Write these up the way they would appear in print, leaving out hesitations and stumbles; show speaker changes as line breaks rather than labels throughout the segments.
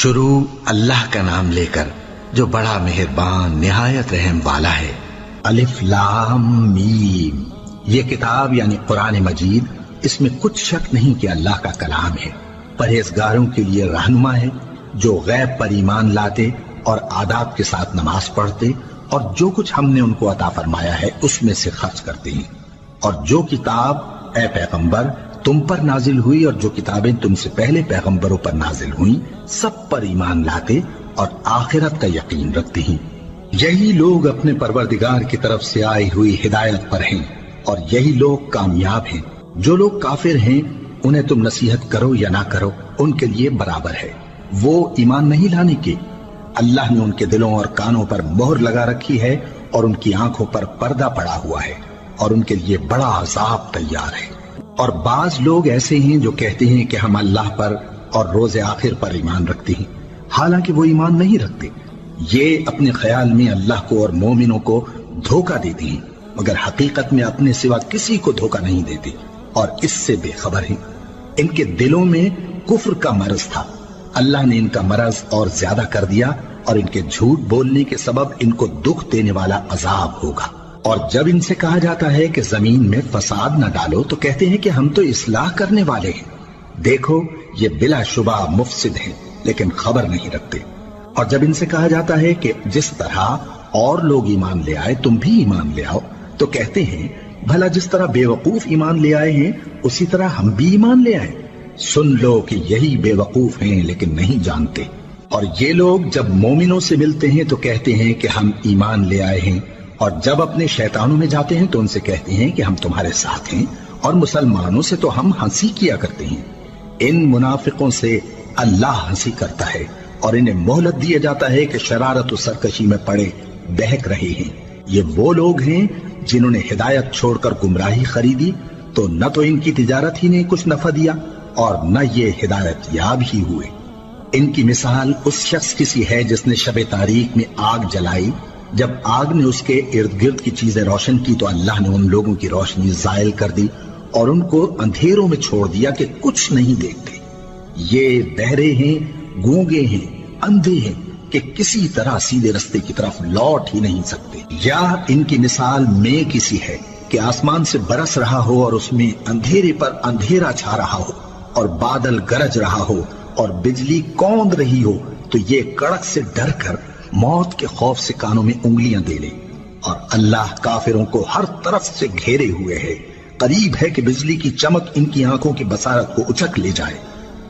شروع اللہ کا نام لے کر جو بڑا مہربان نہایت رحم والا ہے۔ الف لام میم، یہ کتاب یعنی قرآن مجید، اس میں کچھ شک نہیں کہ اللہ کا کلام ہے، پرہیزگاروں کے لیے رہنما ہے جو غیب پر ایمان لاتے اور آداب کے ساتھ نماز پڑھتے اور جو کچھ ہم نے ان کو عطا فرمایا ہے اس میں سے خرچ کرتے ہیں، اور جو کتاب اے پیغمبر تم پر نازل ہوئی اور جو کتابیں تم سے پہلے پیغمبروں پر نازل ہوئیں سب پر ایمان لاتے اور آخرت کا یقین رکھتے ہیں۔ یہی لوگ اپنے پروردگار کی طرف سے آئی ہوئی ہدایت پر ہیں اور یہی لوگ کامیاب ہیں۔ جو لوگ کافر ہیں انہیں تم نصیحت کرو یا نہ کرو ان کے لیے برابر ہے، وہ ایمان نہیں لانے کے۔ اللہ نے ان کے دلوں اور کانوں پر مہر لگا رکھی ہے اور ان کی آنکھوں پر پردہ پڑا ہوا ہے اور ان کے لیے بڑا عذاب تیار ہے۔ اور بعض لوگ ایسے ہیں جو کہتے ہیں کہ ہم اللہ پر اور روز آخر پر ایمان رکھتے ہیں، حالانکہ وہ ایمان نہیں رکھتے۔ یہ اپنے خیال میں اللہ کو اور مومنوں کو دھوکہ دیتے ہیں، مگر حقیقت میں اپنے سوا کسی کو دھوکہ نہیں دیتے اور اس سے بے خبر ہیں۔ ان کے دلوں میں کفر کا مرض تھا، اللہ نے ان کا مرض اور زیادہ کر دیا اور ان کے جھوٹ بولنے کے سبب ان کو دکھ دینے والا عذاب ہوگا۔ اور جب ان سے کہا جاتا ہے کہ زمین میں فساد نہ ڈالو تو کہتے ہیں کہ ہم تو اصلاح کرنے والے ہیں۔ دیکھو یہ بلا شبہ مفسد ہیں لیکن خبر نہیں رکھتے۔ اور جب ان سے کہا جاتا ہے کہ جس طرح اور لوگ ایمان لے آئے تم بھی ایمان لے آؤ تو کہتے ہیں بھلا جس طرح بے وقوف ایمان لے آئے ہیں اسی طرح ہم بھی ایمان لے آئے۔ سن لو کہ یہی بے وقوف ہیں لیکن نہیں جانتے۔ اور یہ لوگ جب مومنوں سے ملتے ہیں تو کہتے ہیں کہ ہم ایمان لے آئے ہیں، اور جب اپنے شیطانوں میں جاتے ہیں تو ان سے کہتے ہیں کہ ہم تمہارے ساتھ ہیں، اور مسلمانوں سے تو ہم ہنسی کیا کرتے ہیں۔ ان منافقوں سے اللہ ہنسی کرتا ہے اور انہیں مہلت دیا جاتا ہے کہ شرارت و سرکشی میں پڑے بہک رہے ہیں۔ یہ وہ لوگ ہیں جنہوں نے ہدایت چھوڑ کر گمراہی خریدی، تو نہ تو ان کی تجارت ہی نے کچھ نفع دیا اور نہ یہ ہدایت یاب ہی ہوئے۔ ان کی مثال اس شخص کی سی ہے جس نے شب تاریک میں آگ جلائی، جب آگ نے اس کے ارد گرد کی چیزیں روشن کی تو اللہ نے ان لوگوں کی روشنی زائل کر دی اور ان کو اندھیروں میں چھوڑ دیا کہ کچھ نہیں دیکھتے۔ یہ بہرے ہیں، گونگے ہیں، اندھے ہیں کہ کسی طرح سیدھے رستے کی طرف لوٹ ہی نہیں سکتے۔ یا ان کی مثال میں کسی ہے کہ آسمان سے برس رہا ہو اور اس میں اندھیرے پر اندھیرا چھا رہا ہو اور بادل گرج رہا ہو اور بجلی کوند رہی ہو تو یہ کڑک سے ڈر کر موت کے خوف سے کانوں میں انگلیاں دے لے۔ اور اللہ کافروں کو ہر طرف سے گھیرے ہوئے ہے، قریب ہے کہ بجلی کی چمک ان کی آنکھوں کی بصارت کو اچک لے جائے۔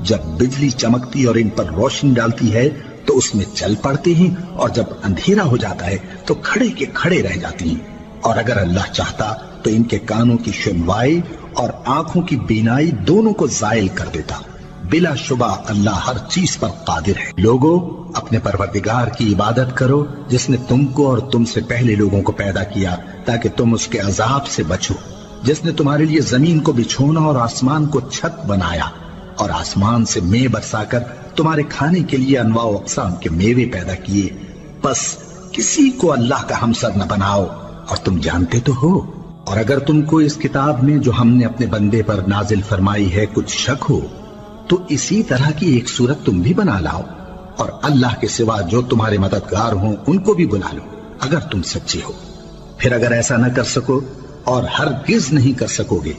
جب بجلی چمکتی اور ان پر روشنی ڈالتی ہے تو اس میں چل پڑتے ہیں، اور جب اندھیرا ہو جاتا ہے تو کھڑے کے کھڑے رہ جاتی ہیں۔ اور اگر اللہ چاہتا تو ان کے کانوں کی سنوائی اور آنکھوں کی بینائی دونوں کو زائل کر دیتا۔ بلا شبہ اللہ ہر چیز پر قادر ہے۔ لوگوں اپنے پروردگار کی عبادت کرو جس نے تم کو اور تم سے پہلے لوگوں کو پیدا کیا تاکہ تم اس کے عذاب سے بچو، جس نے تمہارے لیے زمین کو بچھونا اور آسمان کو چھت بنایا اور آسمان سے مے برسا کر تمہارے کھانے کے لیے انواع و اقسام کے میوے پیدا کیے۔ بس کسی کو اللہ کا ہمسر نہ بناؤ اور تم جانتے تو ہو۔ اور اگر تم کو اس کتاب میں جو ہم نے اپنے بندے پر نازل فرمائی ہے کچھ شک ہو تو اسی طرح کی ایک صورت تم بھی بنا لاؤ، اور اللہ کے سوا جو تمہارے مددگار ہوں ان کو بھی بلا لو اگر تم سچے ہو۔ پھر اگر ایسا نہ کر سکو اور ہرگز نہیں کر سکو گے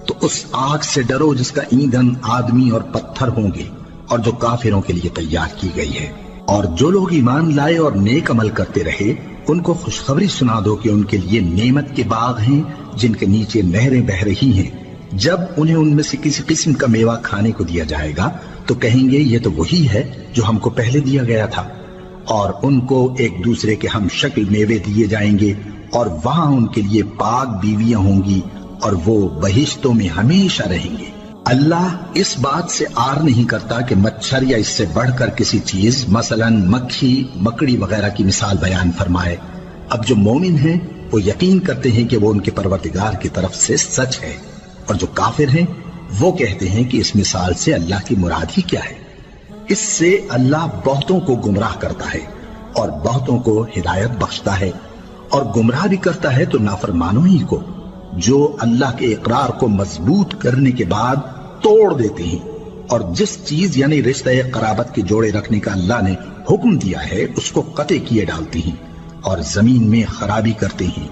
تو اس آگ سے ڈرو جس کا ایندھن آدمی اور پتھر ہوں گے اور جو کافروں کے لیے تیار کی گئی ہے۔ اور جو لوگ ایمان لائے اور نیک عمل کرتے رہے ان کو خوشخبری سنا دو کہ ان کے لیے نعمت کے باغ ہیں جن کے نیچے نہریں بہہ رہی ہیں۔ جب انہیں ان میں سے کسی قسم کا میوہ کھانے کو دیا جائے گا تو کہیں گے یہ تو وہی ہے جو ہم کو پہلے دیا گیا تھا، اور ان کو ایک دوسرے کے ہم شکل میوے دیے جائیں گے اور وہاں ان کے لیے پاک بیویاں ہوں گی اور وہ بہشتوں میں ہمیشہ رہیں گے۔ اللہ اس بات سے آر نہیں کرتا کہ مچھر یا اس سے بڑھ کر کسی چیز مثلا مکھی، مکڑی وغیرہ کی مثال بیان فرمائے۔ اب جو مومن ہیں وہ یقین کرتے ہیں کہ وہ ان کے پروردگار کی طرف سے سچ ہے، اور جو کافر ہیں وہ کہتے ہیں کہ اس مثال سے اللہ کی مراد ہی کیا ہے۔ اس سے اللہ بہتوں کو گمراہ کرتا ہے اور بہتوں کو ہدایت بخشتا ہے، اور گمراہ بھی کرتا ہے تو نافرمانوں ہی کو، جو اللہ کے اقرار کو مضبوط کرنے کے بعد توڑ دیتے ہیں اور جس چیز یعنی رشتہ قرابت کے جوڑے رکھنے کا اللہ نے حکم دیا ہے اس کو قطع کیے ڈالتی ہیں اور زمین میں خرابی کرتے ہیں،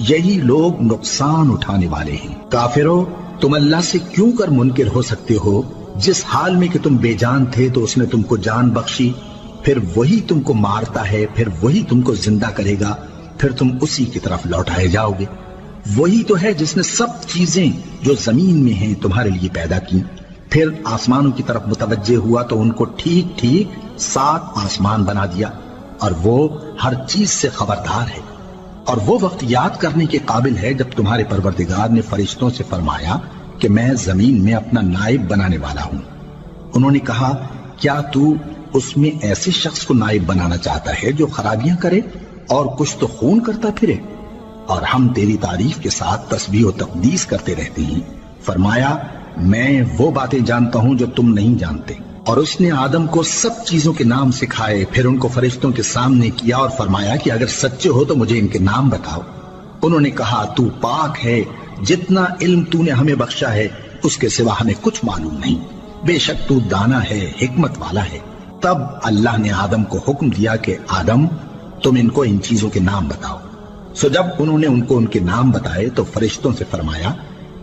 یہی لوگ نقصان اٹھانے والے ہیں۔ کافرو، تم اللہ سے کیوں کر منکر ہو سکتے ہو؟ جس حال میں کہ تم بے جان تھے تو اس نے تم کو جان بخشی، پھر وہی تم کو مارتا ہے، پھر وہی تم کو زندہ کرے گا، پھر تم اسی کی طرف لوٹائے جاؤ گے۔ وہی تو ہے جس نے سب چیزیں جو زمین میں ہیں تمہارے لیے پیدا کی، پھر آسمانوں کی طرف متوجہ ہوا تو ان کو ٹھیک ٹھیک 7 آسمان بنا دیا، اور وہ ہر چیز سے خبردار ہے۔ اور وہ وقت یاد کرنے کے قابل ہے جب تمہارے پروردگار نے فرشتوں سے فرمایا کہ میں زمین میں اپنا نائب بنانے والا ہوں۔ انہوں نے کہا، کیا تو اس میں ایسے شخص کو نائب بنانا چاہتا ہے جو خرابیاں کرے اور کچھ تو خون کرتا پھرے؟ اور ہم تیری تعریف کے ساتھ تسبیح و تقدیس کرتے رہتے ہیں۔ فرمایا، میں وہ باتیں جانتا ہوں جو تم نہیں جانتے۔ اور اس نے آدم کو سب چیزوں کے نام سکھائے، پھر ان کو فرشتوں کے سامنے کیا اور فرمایا کہ اگر سچے ہو تو مجھے ان کے نام بتاؤ۔ انہوں نے کہا، تو پاک ہے، جتنا علم تو نے ہمیں بخشا ہے اس کے سوا ہمیں کچھ معلوم نہیں، بے شک تو دانا ہے، حکمت والا ہے۔ تب اللہ نے آدم کو حکم دیا کہ آدم، تم ان کو ان چیزوں کے نام بتاؤ۔ سو جب انہوں نے ان کو ان کے نام بتائے تو فرشتوں سے فرمایا،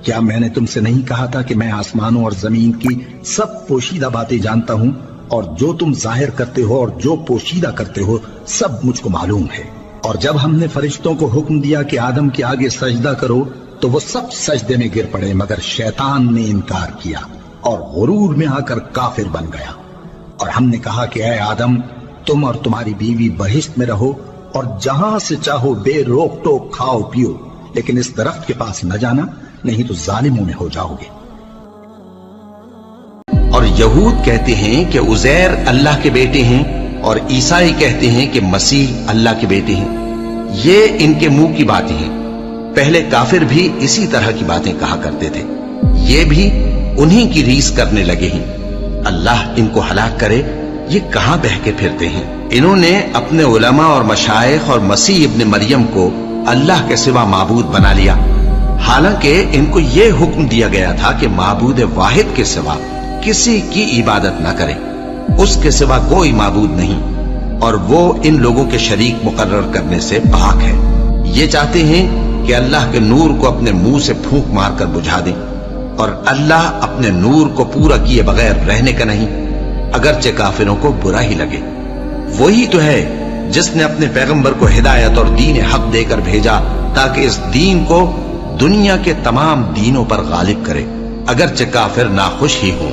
کیا میں نے تم سے نہیں کہا تھا کہ میں آسمانوں اور زمین کی سب پوشیدہ باتیں جانتا ہوں، اور جو تم ظاہر کرتے ہو اور جو پوشیدہ کرتے ہو سب مجھ کو معلوم ہے۔ اور جب ہم نے فرشتوں کو حکم دیا کہ آدم کے آگے سجدہ کرو تو وہ سب سجدے میں گر پڑے، مگر شیطان نے انکار کیا اور غرور میں آ کر کافر بن گیا۔ اور ہم نے کہا کہ اے آدم، تم اور تمہاری بیوی بہشت میں رہو اور جہاں سے چاہو بے روک ٹوک کھاؤ پیو، لیکن اس درخت کے پاس نہ جانا، نہیں تو ظالموں میں ہو جاؤ گے۔
اور یہود کہتے ہیں کہ عزیر اللہ کے بیٹے ہیں، اور عیسائی کہتے ہیں کہ مسیح اللہ کے بیٹے ہیں۔ یہ ان کے منہ کی باتیں ہیں۔ پہلے کافر بھی اسی طرح کی باتیں کہا کرتے تھے، یہ بھی انہی کی ریس کرنے لگے ہیں۔ اللہ ان کو ہلاک کرے، یہ کہاں بہہ کے پھرتے ہیں؟ انہوں نے اپنے علماء اور مشائخ اور مسیح ابن مریم کو اللہ کے سوا معبود بنا لیا، حالانکہ ان کو یہ حکم دیا گیا تھا کہ معبود واحد کے سوا کسی کی عبادت نہ کریں، اس کے سوا کوئی معبود نہیں، اور وہ ان لوگوں کے شریک مقرر کرنے سے پاک ہے۔ یہ چاہتے ہیں کہ اللہ کے نور کو اپنے منہ سے پھونک مار کر بجھا دیں، اور اللہ اپنے نور کو پورا کیے بغیر رہنے کا نہیں، اگرچہ کافروں کو برا ہی لگے۔ وہی تو ہے جس نے اپنے پیغمبر کو ہدایت اور دین حق دے کر بھیجا تاکہ اس دین کو دنیا کے تمام دینوں پر غالب کرے، اگرچہ کافر ناخوش ہی ہوں۔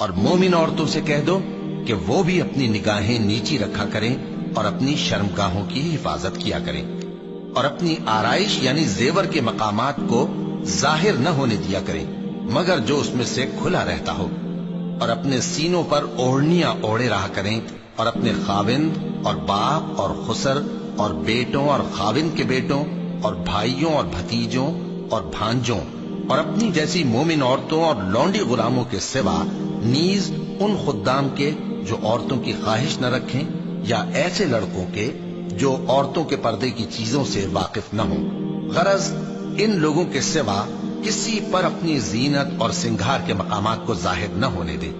اور مومن عورتوں سے کہہ دو کہ وہ بھی اپنی نگاہیں نیچی رکھا کریں اور اپنی شرمگاہوں کی حفاظت کیا کریں، اور اپنی آرائش یعنی زیور کے مقامات کو ظاہر نہ ہونے دیا کریں مگر جو اس میں سے کھلا رہتا ہو، اور اپنے سینوں پر اوڑھنیاں اوڑھے رہا کریں، اور اپنے خاوند اور باپ اور خسر اور بیٹوں اور خاوند کے بیٹوں اور بھائیوں اور بھتیجوں اور بھانجوں اور اپنی جیسی مومن عورتوں اور لونڈی غلاموں کے سوا نیز ان خدام کے جو عورتوں کی خواہش نہ رکھیں، یا ایسے لڑکوں کے جو عورتوں کے پردے کی چیزوں سے واقف نہ ہوں، غرض ان لوگوں کے سوا کسی پر اپنی زینت اور سنگھار کے مقامات کو ظاہر نہ ہونے دے،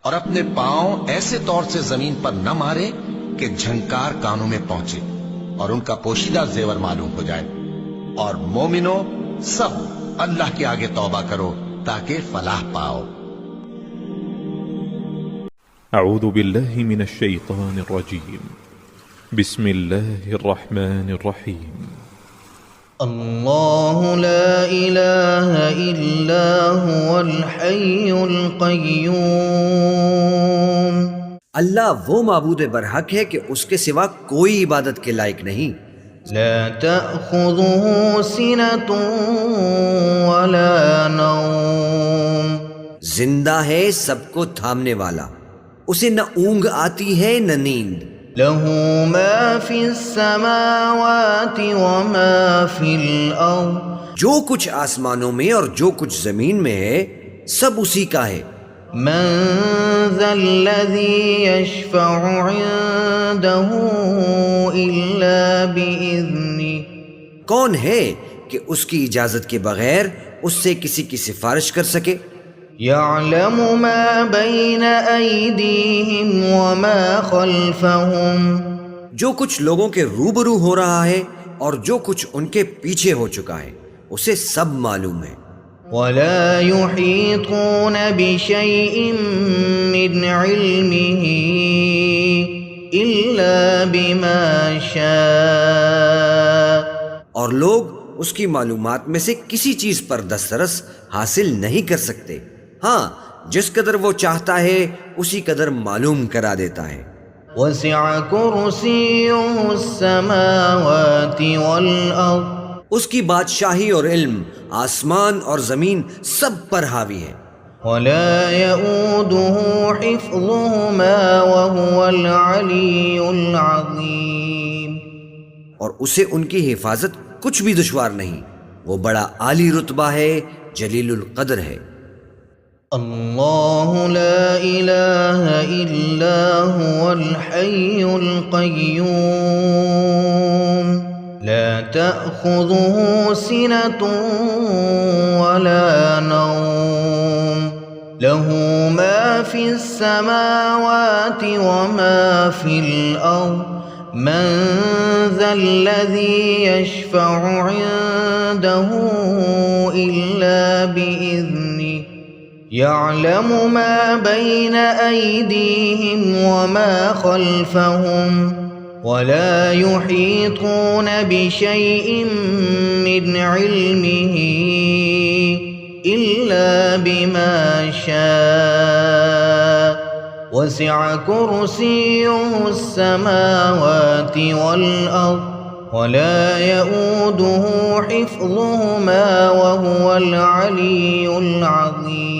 اور اپنے پاؤں ایسے طور سے زمین پر نہ مارے کہ جھنکار کانوں میں پہنچے اور ان کا پوشیدہ زیور معلوم ہو جائے۔ اور مومنو، سب اللہ کے آگے توبہ کرو تاکہ فلاح پاؤ۔
اعوذ باللہ من الشیطان الرجیم، بسم اللہ الرحمن الرحیم۔
اللہ لا الہ الا هو الحی القیوم،
اللہ وہ معبود برحق ہے کہ اس کے سوا کوئی عبادت کے لائق نہیں۔
لا تأخذه سنة ولا نوم،
زندہ ہے سب کو تھامنے والا، اسے نہ اونگ آتی ہے نہ نیند۔
له ما في السماوات وما في الأرض،
جو کچھ آسمانوں میں اور جو کچھ زمین میں ہے سب اسی کا ہے۔
من ذا الذي يشفع عنده إلا بإذنه،
کون ہے کہ اس کی اجازت کے بغیر اس سے کسی کی سفارش کر سکے؟
يعلم ما بين أيديهم وما خلفهم،
جو کچھ لوگوں کے روبرو ہو رہا ہے اور جو کچھ ان کے پیچھے ہو چکا ہے اسے سب معلوم ہے۔
ولا يحيطون بشيء من علمه إلا بما شاء،
اور لوگ اس کی معلومات میں سے کسی چیز پر دسترس حاصل نہیں کر سکتے، ہاں جس قدر وہ چاہتا ہے اسی قدر معلوم کرا دیتا ہے۔
وسع كرسيه السماوات والأرض،
اس کی بادشاہی اور علم آسمان اور زمین سب پر حاوی ہے۔
ولا يؤوده حفظهما وهو العلي العظيم،
اور اسے ان کی حفاظت کچھ بھی دشوار نہیں، وہ بڑا عالی رتبہ ہے، جلیل القدر ہے۔
الله لا إله إلا هو الحي القيوم لا تأخذه سنة ولا نوم له ما في السماوات وما في الأرض من ذا الذي يشفع عنده إلا بإذنه يعلم ما بين أيديهم وما خلفهم ولا يحيطون بشيء من علمه إلا بما شاء وسع كرسيه السماوات والأرض ولا يؤوده حفظهما وهو العلي العظيم۔